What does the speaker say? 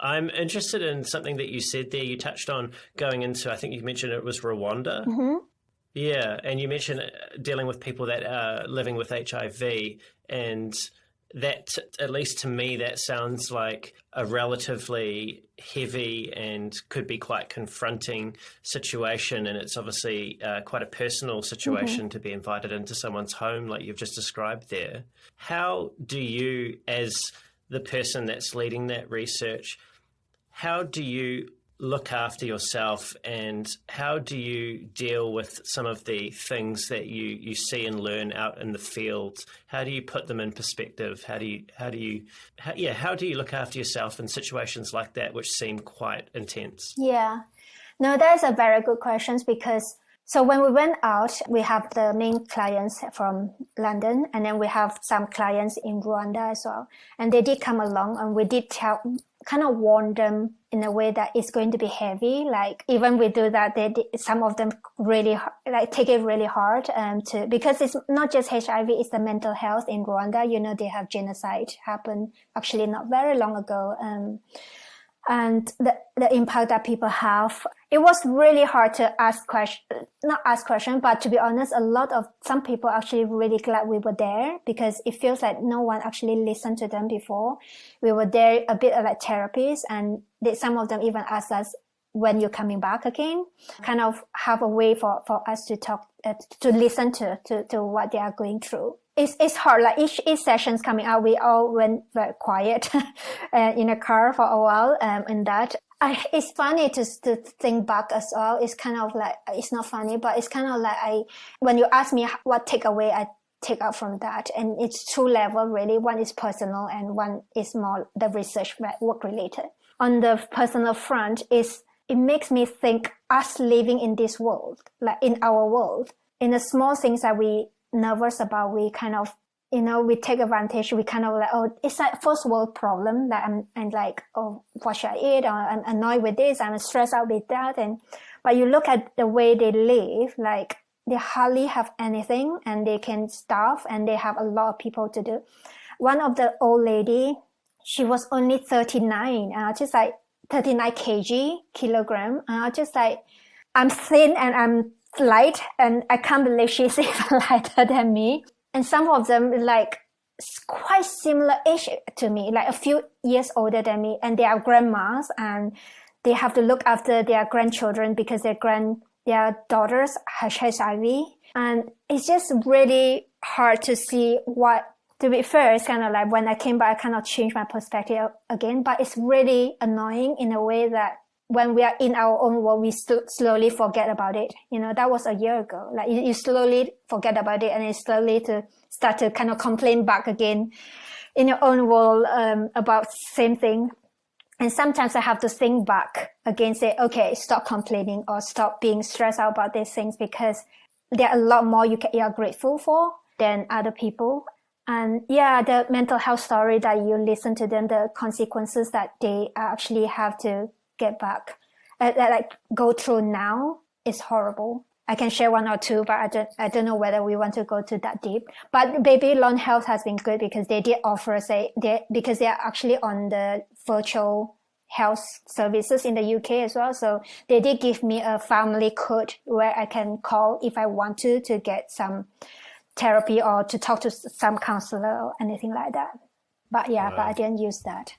I'm interested in something that you said there. You touched on going into, I think you mentioned it was Rwanda. Mm-hmm. Yeah, and you mentioned dealing with people that are living with HIV, and that, at least to me, that sounds like a relatively heavy and could be quite confronting situation, and it's obviously quite a personal situation to be invited into someone's home like you've just described there. How do you, as the person that's leading that research, how do you look after yourself, and how do you deal with some of the things that you see and learn out in the field? How do you put them in perspective? How do you look after yourself in situations like that, which seem quite intense? Yeah, no, that's a very good question, because so when we went out, we have the main clients from London, and then we have some clients in Rwanda as well. And they did come along, and we did kind of warn them in a way that it's going to be heavy. Like, even we do that, some of them really take it really hard because it's not just HIV, it's the mental health in Rwanda. You know, they have genocide happen actually not very long ago. And the impact that people have. It was really hard to not ask questions, but to be honest, some people actually really glad we were there, because it feels like no one actually listened to them before. We were there a bit like therapists, and some of them even asked us, when you're coming back again, kind of have a way for us to talk, to listen to what they are going through. It's hard. Like each session's coming out, we all went very quiet in a car for a while. And that it's funny to think back as well. It's kind of like, it's not funny, but it's kind of like when you ask me what takeaway I take out from that, and it's two levels really. One is personal, and one is more the research work related. On the personal front, it makes me think us living in this world, like in our world, in the small things that we nervous about, we kind of, we take advantage. We kind of like, oh, it's like first world problem that I'm like, oh, what should I eat? Or I'm annoyed with this. I'm stressed out with that. But you look at the way they live, like they hardly have anything, and they can starve, and they have a lot of people to do. One of the old lady, she was only 39, just like 39 kilogram. Just like, I'm thin and I'm light, and I can't believe she's even lighter than me. And some of them like quite similar age to me, like a few years older than me, and they are grandmas, and they have to look after their grandchildren because their daughters have HIV. And it's just really hard to see to be fair, it's kind of like when I came back, I kind of changed my perspective again, but it's really annoying in a way that when we are in our own world, we slowly forget about it. That was a year ago. Like you slowly forget about it, and it's slowly to start to kind of complain back again in your own world about same thing. And sometimes I have to think back again, say, okay, stop complaining or stop being stressed out about these things, because there are a lot more you are grateful for than other people. And yeah, the mental health story that you listen to them, the consequences that they actually have to get back, like go through now, is horrible. I can share one or two, but I don't know whether we want to go to that deep. But Babylon Health has been good, because they did offer because they are actually on the virtual health services in the UK as well. So they did give me a family code where I can call if I want to get some therapy or to talk to some counselor or anything like that. But yeah, But I didn't use that.